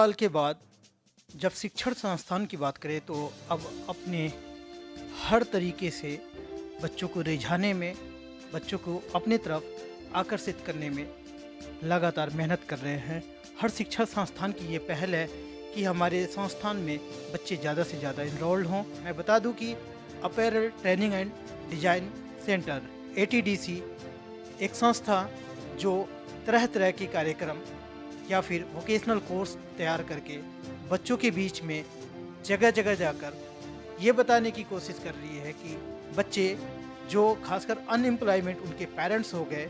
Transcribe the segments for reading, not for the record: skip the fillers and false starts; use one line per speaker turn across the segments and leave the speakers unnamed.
काल के बाद जब शिक्षण संस्थान की बात करें तो अब अपने हर तरीके से बच्चों को रिझाने में, बच्चों को अपनी तरफ आकर्षित करने में लगातार मेहनत कर रहे हैं। हर शिक्षा संस्थान की ये पहल है कि हमारे संस्थान में बच्चे ज़्यादा से ज़्यादा इनरोल्ड हों। मैं बता दूं कि apparel training and design centre ATDC एक संस्था जो तरह तरह के कार्यक्रम या फिर वोकेशनल कोर्स तैयार करके बच्चों के बीच में जगह जगह जाकर ये बताने की कोशिश कर रही है कि बच्चे जो खासकर अनएम्प्लॉयमेंट उनके पेरेंट्स हो गए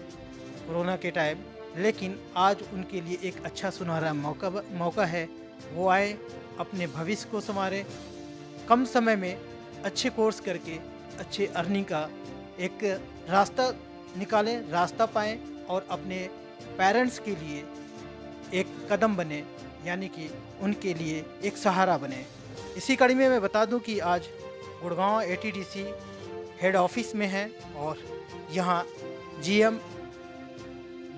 कोरोना के टाइम, लेकिन आज उनके लिए एक अच्छा सुनहरा मौका है। वो आए, अपने भविष्य को संवारें, कम समय में अच्छे कोर्स करके अच्छे अर्निंग का एक रास्ता निकालें, रास्ता पाएँ और अपने पेरेंट्स के लिए एक कदम बने, यानी कि उनके लिए एक सहारा बने। इसी कड़ी में मैं बता दूं कि आज गुड़गांव एटीडीसी हेड ऑफिस में है और यहाँ जीएम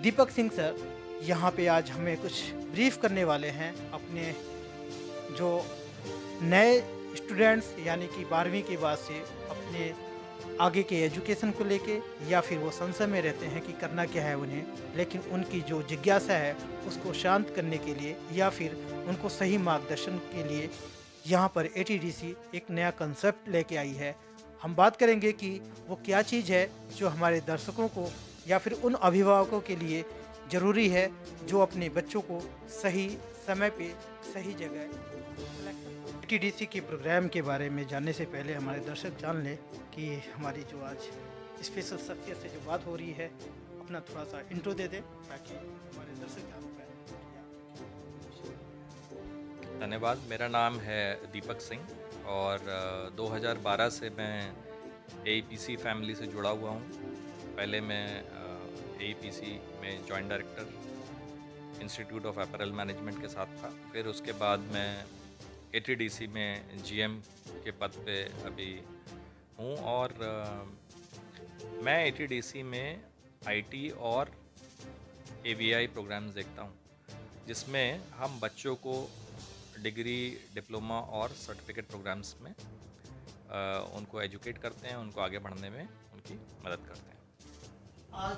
दीपक सिंह सर यहाँ पे आज हमें कुछ ब्रीफ करने वाले हैं अपने जो नए स्टूडेंट्स यानी कि 12वीं के बाद से अपने आगे के एजुकेशन को लेके, या फिर वो संशय में रहते हैं कि करना क्या है उन्हें, लेकिन उनकी जो जिज्ञासा है उसको शांत करने के लिए या फिर उनको सही मार्गदर्शन के लिए यहाँ पर एटीडीसी एक नया कंसेप्ट लेके आई है। हम बात करेंगे कि वो क्या चीज़ है जो हमारे दर्शकों को या फिर उन अभिभावकों के लिए ज़रूरी है जो अपने बच्चों को सही समय पे सही जगह। एटीडीसी के प्रोग्राम के बारे में जानने से पहले हमारे दर्शक जान लें कि हमारी जो आज स्पेशल शख्सियत से जो बात हो रही है, अपना थोड़ा सा इंट्रो दे दें ताकि हमारे दर्शक जान पाए।
धन्यवाद। मेरा नाम है दीपक सिंह और 2012 से मैं एईपीसी फैमिली से जुड़ा हुआ हूँ। पहले मैं एईपीसी में joint director institute of apparel management के साथ था। फिर उसके बाद मैं एटीडीसी में जीएम के पद पे अभी हूँ और मैं एटीडीसी में आईटी और एवीआई प्रोग्राम्स देखता हूँ, जिसमें हम बच्चों को डिग्री, डिप्लोमा और सर्टिफिकेट प्रोग्राम्स में उनको एजुकेट करते हैं, उनको आगे बढ़ने में उनकी मदद करते हैं।
आज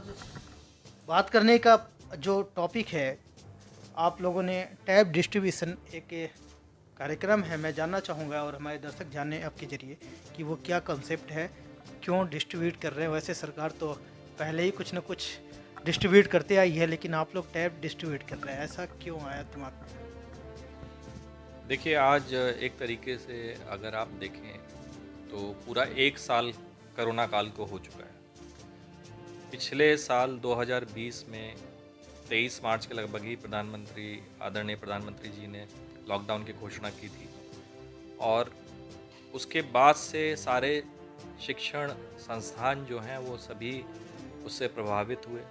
बात करने का जो टॉपिक है, आप लोगों ने टैब डिस्ट्रीब्यूशन एक कार्यक्रम है, मैं जानना चाहूँगा और हमारे दर्शक जाने आपके ज़रिए कि वो क्या कंसेप्ट है, क्यों डिस्ट्रीब्यूट कर रहे हैं। वैसे सरकार तो पहले ही कुछ ना कुछ डिस्ट्रीब्यूट करते आई है, लेकिन आप लोग टैब डिस्ट्रीब्यूट कर रहे हैं, ऐसा क्यों आया दिमाग में?
देखिए, आज एक तरीके से अगर आप देखें तो पूरा एक साल कोरोना काल को हो चुका है। पिछले साल 2020 में 23 मार्च के लगभग ही आदरणीय प्रधानमंत्री जी ने लॉकडाउन की घोषणा की थी और उसके बाद से सारे शिक्षण संस्थान जो हैं वो सभी उससे प्रभावित हुए।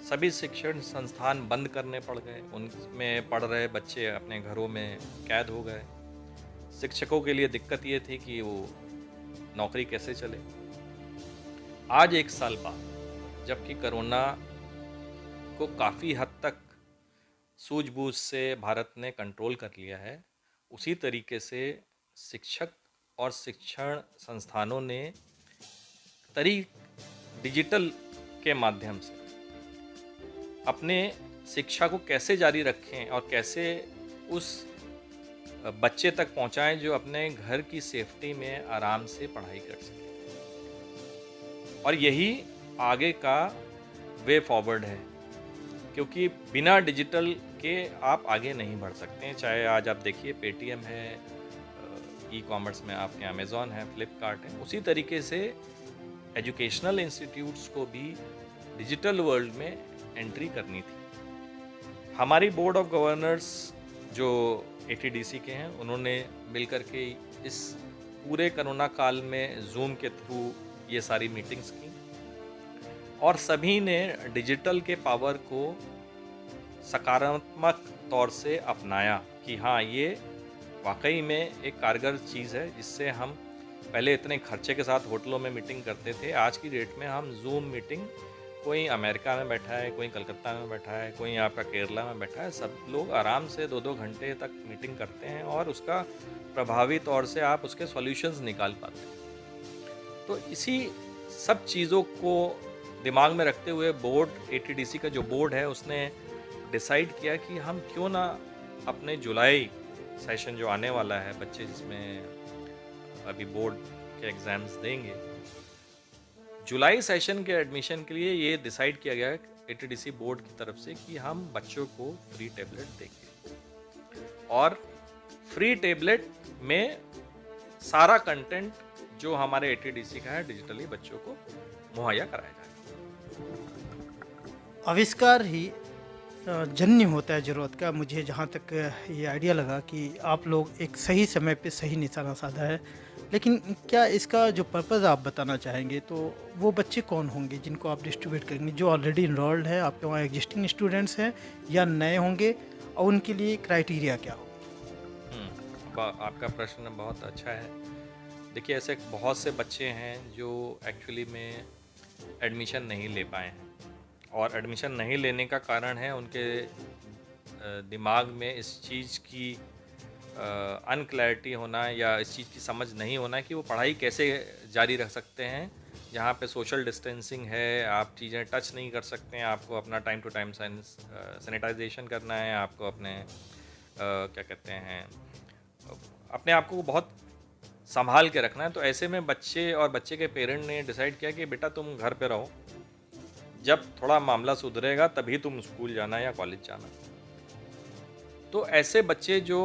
सभी शिक्षण संस्थान बंद करने पड़ गए, उनमें पढ़ रहे बच्चे अपने घरों में कैद हो गए। शिक्षकों के लिए दिक्कत ये थी कि वो नौकरी कैसे चले। आज एक साल बाद जबकि कोरोना को काफ़ी हद तक सूझबूझ से भारत ने कंट्रोल कर लिया है, उसी तरीके से शिक्षक और शिक्षण संस्थानों ने डिजिटल के माध्यम से अपने शिक्षा को कैसे जारी रखें और कैसे उस बच्चे तक पहुंचाएं जो अपने घर की सेफ्टी में आराम से पढ़ाई कर सके। और यही आगे का वे फॉरवर्ड है, क्योंकि बिना डिजिटल के आप आगे नहीं बढ़ सकते हैं। चाहे आज आप देखिए पेटीएम है, ई कॉमर्स में आपके अमेज़ॉन है, फ्लिपकार्ट है, उसी तरीके से एजुकेशनल इंस्टीट्यूट्स को भी डिजिटल वर्ल्ड में एंट्री करनी थी। हमारी बोर्ड ऑफ गवर्नर्स जो एटीडीसी के हैं, उन्होंने मिलकर के इस पूरे कोरोना काल में जूम के थ्रू ये सारी मीटिंग्स की और सभी ने डिजिटल के पावर को सकारात्मक तौर से अपनाया कि हाँ, ये वाकई में एक कारगर चीज़ है, जिससे हम पहले इतने खर्चे के साथ होटलों में मीटिंग करते थे, आज की डेट में हम जूम मीटिंग कोई अमेरिका में बैठा है, कोई कलकत्ता में बैठा है, कोई आपका केरला में बैठा है, सब लोग आराम से 2-2 घंटे तक मीटिंग करते हैं और उसका प्रभावी तौर से आप उसके सॉल्यूशंस निकाल पाते हैं। तो इसी सब चीज़ों को दिमाग में रखते हुए बोर्ड, एटीडीसी का जो बोर्ड है, उसने डिसाइड किया कि हम क्यों ना अपने जुलाई सेशन जो आने वाला है, बच्चे जिसमें अभी बोर्ड के एग्ज़ाम्स देंगे, जुलाई सेशन के एडमिशन के लिए ये डिसाइड किया गया है एटीडीसी बोर्ड की तरफ से कि हम बच्चों को फ्री टैबलेट देंगे और फ्री टैबलेट में सारा कंटेंट जो हमारे एटीडीसी का है डिजिटली बच्चों को मुहैया कराया जाएगा।
आविष्कार ही जन्य होता है ज़रूरत का। मुझे जहाँ तक ये आइडिया लगा कि आप लोग एक सही समय पे सही निशाना साधा है, लेकिन क्या इसका जो पर्पज़ आप बताना चाहेंगे तो वो बच्चे कौन होंगे जिनको आप डिस्ट्रीब्यूट करेंगे? जो ऑलरेडी इनरोल्ड है, आपके वहाँ एग्जिस्टिंग स्टूडेंट्स हैं या नए होंगे, और उनके लिए क्राइटेरिया क्या हो?
आपका प्रश्न बहुत अच्छा है। देखिए, ऐसे बहुत से बच्चे हैं जो एक्चुअली में एडमिशन नहीं ले पाए हैं और एडमिशन नहीं लेने का कारण है उनके दिमाग में इस चीज़ की अनक्लैरिटी होना या इस चीज़ की समझ नहीं होना कि वो पढ़ाई कैसे जारी रख सकते हैं जहाँ पे सोशल डिस्टेंसिंग है, आप चीज़ें टच नहीं कर सकते हैं, आपको अपना टाइम टू टाइम सैनिटाइजेशन करना है, आपको अपने क्या कहते हैं, अपने आप को बहुत संभाल के रखना है। तो ऐसे में बच्चे और बच्चे के पेरेंट ने डिसाइड किया कि बेटा तुम घर पे रहो, जब थोड़ा मामला सुधरेगा तभी तुम स्कूल जाना या कॉलेज जाना। तो ऐसे बच्चे जो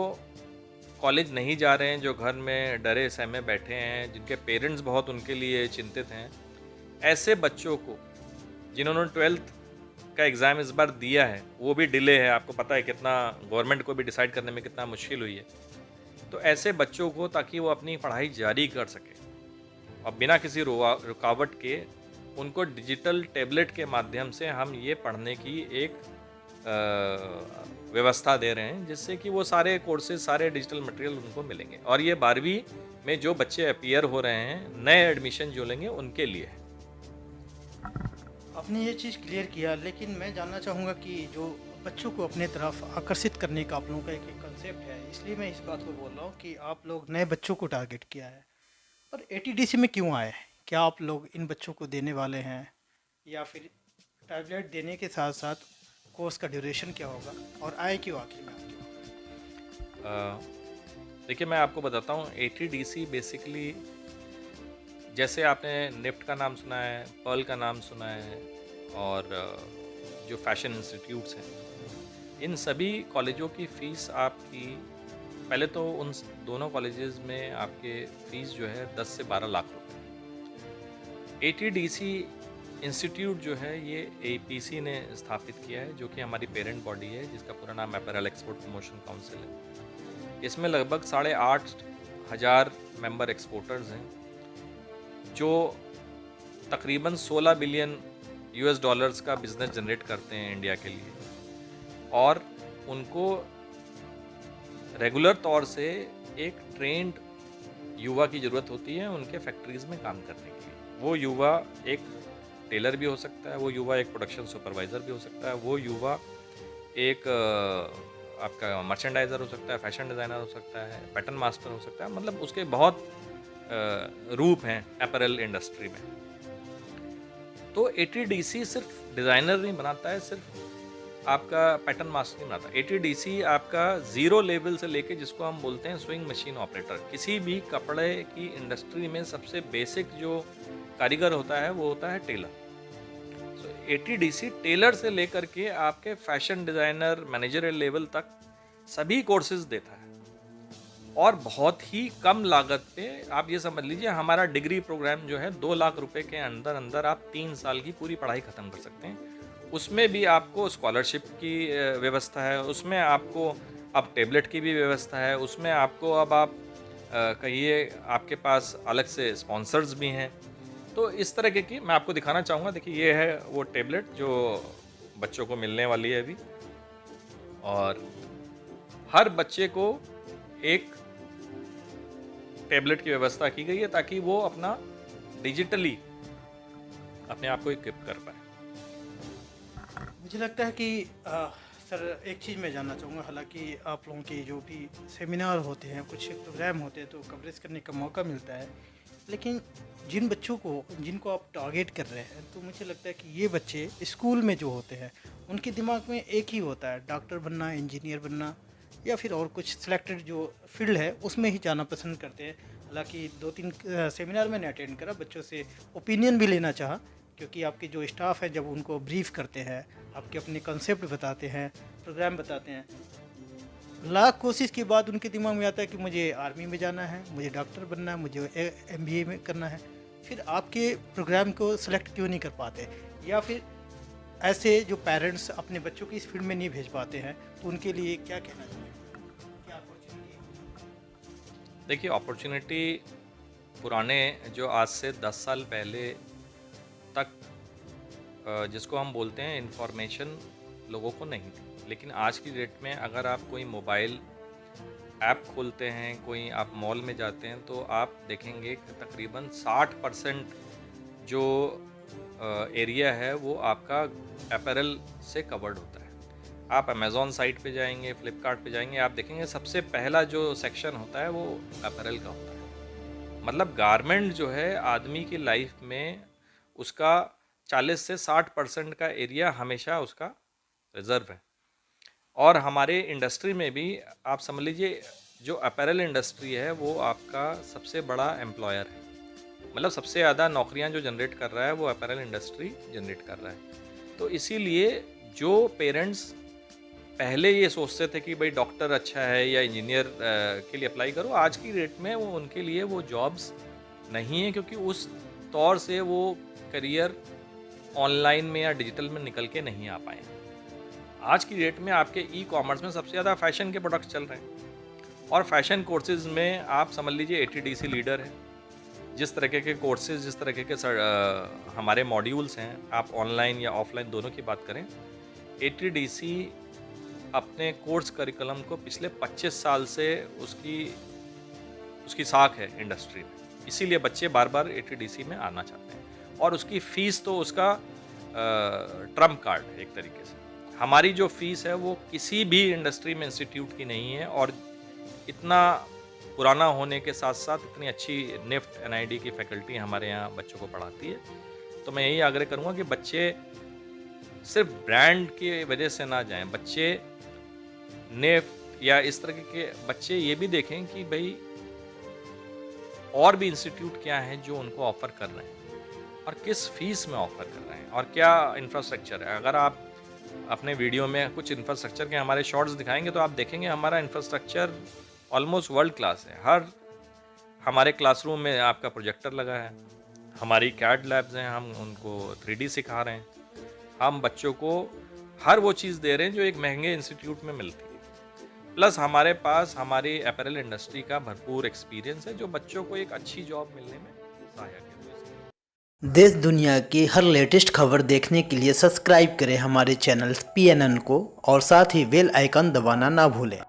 कॉलेज नहीं जा रहे हैं, जो घर में डरे सहमे बैठे हैं, जिनके पेरेंट्स बहुत उनके लिए चिंतित हैं, ऐसे बच्चों को जिन्होंने 12th का एग्ज़ाम इस बार दिया है, वो भी डिले है, आपको पता है कितना गवर्नमेंट को भी डिसाइड करने में कितना मुश्किल हुई है। तो ऐसे बच्चों को, ताकि वो अपनी पढ़ाई जारी कर सकें और बिना किसी रुकावट के, उनको डिजिटल टैबलेट के माध्यम से हम ये पढ़ने की एक व्यवस्था दे रहे हैं, जिससे कि वो सारे कोर्सेज, सारे डिजिटल मटेरियल उनको मिलेंगे। और ये 12वीं में जो बच्चे अपीयर हो रहे हैं, नए एडमिशन जो लेंगे, उनके लिए है।
आपने ये चीज़ क्लियर किया, लेकिन मैं जानना चाहूँगा कि जो बच्चों को अपने तरफ आकर्षित करने का आप लोगों का एक कंसेप्ट है, इसलिए मैं इस बात को बोल रहा हूँ कि आप लोग नए बच्चों को टारगेट किया है। और एटीडीसी में क्यों आए? क्या आप लोग इन बच्चों को देने वाले हैं, या फिर टैबलेट देने के साथ साथ कोर्स का ड्यूरेशन क्या होगा, और आए क्यों आखिर में आपके वहाँ?
देखिए, मैं आपको बताता हूँ, एटीडीसी बेसिकली, जैसे आपने निफ्ट का नाम सुना है, पर्ल का नाम सुना है, और जो फैशन इंस्टीट्यूट्स हैं, इन सभी कॉलेजों की फ़ीस आपकी, पहले तो उन दोनों कॉलेजेस में आपके फ़ीस जो है 10 से 12 लाख रुपए। एटीडीसी इंस्टीट्यूट जो है ये एपीसी ने स्थापित किया है, जो कि हमारी पेरेंट बॉडी है, जिसका पूरा नाम अपैरल एक्सपोर्ट प्रमोशन काउंसिल है। इसमें लगभग 8,500 मेंबर एक्सपोर्टर्स हैं, जो तकरीबन 16 बिलियन यूएस डॉलर्स का बिजनेस जनरेट करते हैं इंडिया के लिए, और उनको रेगुलर तौर से एक ट्रेंड युवा की ज़रूरत होती है उनके फैक्ट्रीज़ में काम करने के लिए। वो युवा एक टेलर भी हो सकता है, वो युवा एक प्रोडक्शन सुपरवाइज़र भी हो सकता है, वो युवा एक आपका मर्चेंडाइज़र हो सकता है, फैशन डिज़ाइनर हो सकता है, पैटर्न मास्टर हो सकता है, मतलब उसके बहुत रूप हैं अपैरल इंडस्ट्री में। तो एटीडीसी सिर्फ डिज़ाइनर नहीं बनाता है, सिर्फ आपका पैटर्न मास्टर नहीं बनाता। एटीडीसी आपका ज़ीरो लेवल से लेके, जिसको हम बोलते हैं स्विंग मशीन ऑपरेटर, किसी भी कपड़े की इंडस्ट्री में सबसे बेसिक जो कारीगर होता है वो होता है टेलर। सो एटीडीसी टेलर से लेकर के आपके फैशन डिज़ाइनर, मैनेजरियल लेवल तक सभी कोर्सेज देता है, और बहुत ही कम लागत पे। आप ये समझ लीजिए, हमारा डिग्री प्रोग्राम जो है 2 लाख रुपए के अंदर अंदर आप 3 साल की पूरी पढ़ाई ख़त्म कर सकते हैं। उसमें भी आपको स्कॉलरशिप की व्यवस्था है, उसमें आपको अब टेबलेट की भी व्यवस्था है, उसमें आपको अब आप कहिए आपके पास अलग से स्पॉन्सर्स भी हैं। तो इस तरह की मैं आपको दिखाना चाहूँगा। देखिए, ये है वो टेबलेट जो बच्चों को मिलने वाली है अभी, और हर बच्चे को एक टेबलेट की व्यवस्था की गई है ताकि वो अपना डिजिटली अपने आप को इक्विप कर पाए।
मुझे लगता है कि सर एक चीज़ मैं जानना चाहूँगा, हालांकि आप लोगों के जो भी सेमिनार होते हैं, कुछ प्रोग्राम होते हैं तो कवरेज करने का मौका मिलता है, लेकिन जिन बच्चों को जिनको आप टारगेट कर रहे हैं तो मुझे लगता है कि ये बच्चे स्कूल में जो होते हैं उनके दिमाग में एक ही होता है, डॉक्टर बनना, इंजीनियर बनना, या फिर और कुछ सिलेक्टेड जो फील्ड है उसमें ही जाना पसंद करते हैं। हालांकि 2-3 सेमिनार मैंने अटेंड करा, बच्चों से ओपिनियन भी लेना चाहा, क्योंकि आपके जो स्टाफ है जब उनको ब्रीफ करते हैं, आपके अपने कंसेप्ट बताते हैं, प्रोग्राम बताते हैं, लाख कोशिश के बाद उनके दिमाग में आता है कि मुझे आर्मी में जाना है, मुझे डॉक्टर बनना है, मुझे MBA में करना है। फिर आपके प्रोग्राम को सिलेक्ट क्यों नहीं कर पाते, या फिर ऐसे जो पेरेंट्स अपने बच्चों को इस फील्ड में नहीं भेज पाते हैं तो उनके लिए क्या कहना चाहिए, क्या अपॉर्चुनिटी है?
देखिए, अपॉर्चुनिटी पुराने जो आज से 10 साल पहले तक जिसको हम बोलते हैं इंफॉर्मेशन, लोगों को नहीं थी। लेकिन आज की डेट में अगर आप कोई मोबाइल ऐप खोलते हैं, कोई आप मॉल में जाते हैं, तो आप देखेंगे कि तकरीबन 60% जो एरिया है वो आपका अपैरल से कवर्ड होता है। आप अमेज़ॉन साइट पे जाएंगे, फ्लिपकार्ट पे जाएंगे, आप देखेंगे सबसे पहला जो सेक्शन होता है वो अपैरल का होता है। मतलब गारमेंट जो है आदमी की लाइफ में उसका 40 से 60% का एरिया हमेशा उसका रिजर्व है। और हमारे इंडस्ट्री में भी आप समझ लीजिए, जो अपैरल इंडस्ट्री है वो आपका सबसे बड़ा एम्प्लॉयर है। मतलब सबसे ज़्यादा नौकरियां जो जनरेट कर रहा है वो अपैरल इंडस्ट्री जनरेट कर रहा है। तो इसीलिए जो पेरेंट्स पहले ये सोचते थे कि भाई डॉक्टर अच्छा है या इंजीनियर के लिए अप्लाई करो, आज की डेट में वो उनके लिए वो जॉब्स नहीं है, क्योंकि उस तौर से वो करियर ऑनलाइन में या डिजिटल में निकल के नहीं आ पाए। आज की डेट में आपके ई-कॉमर्स में सबसे ज़्यादा फैशन के प्रोडक्ट्स चल रहे हैं, और फैशन कोर्सेज़ में आप समझ लीजिए ATDC लीडर है। जिस तरीके के कोर्सेज़, जिस तरीके के हमारे मॉड्यूल्स हैं, आप ऑनलाइन या ऑफलाइन दोनों की बात करें, ATDC अपने कोर्स करिकुलम को पिछले 25 साल से उसकी साख है इंडस्ट्री में। इसीलिए बच्चे बार बार ATDC में आना चाहते हैं, और उसकी फ़ीस तो उसका ट्रम्प कार्ड है एक तरीके से। हमारी जो फ़ीस है वो किसी भी इंडस्ट्री में इंस्टीट्यूट की नहीं है, और इतना पुराना होने के साथ साथ इतनी अच्छी NIFT NID की फैकल्टी हमारे यहाँ बच्चों को पढ़ाती है। तो मैं यही आग्रह करूँगा कि बच्चे सिर्फ ब्रांड की वजह से ना जाएं, बच्चे NIFT या इस तरह के बच्चे ये भी देखें कि भाई और भी इंस्टीट्यूट क्या हैं जो उनको ऑफ़र कर रहे हैं, और किस फीस में ऑफ़र कर रहे हैं, और क्या इंफ्रास्ट्रक्चर है। अगर आप अपने वीडियो में कुछ इंफ्रास्ट्रक्चर के हमारे शॉर्ट्स दिखाएंगे तो आप देखेंगे हमारा इंफ्रास्ट्रक्चर ऑलमोस्ट वर्ल्ड क्लास है। हर हमारे क्लासरूम में आपका प्रोजेक्टर लगा है, हमारी CAD लैब्स हैं, हम उनको 3D सिखा रहे हैं, हम बच्चों को हर वो चीज़ दे रहे हैं जो एक महंगे इंस्टीट्यूट में मिलती है। प्लस हमारे पास हमारी अपैरल इंडस्ट्री का भरपूर एक्सपीरियंस है जो बच्चों को एक अच्छी जॉब मिलने में सहायक है।
देश दुनिया की हर लेटेस्ट खबर देखने के लिए सब्सक्राइब करें हमारे चैनल PNN को, और साथ ही बेल आइकन दबाना ना भूलें।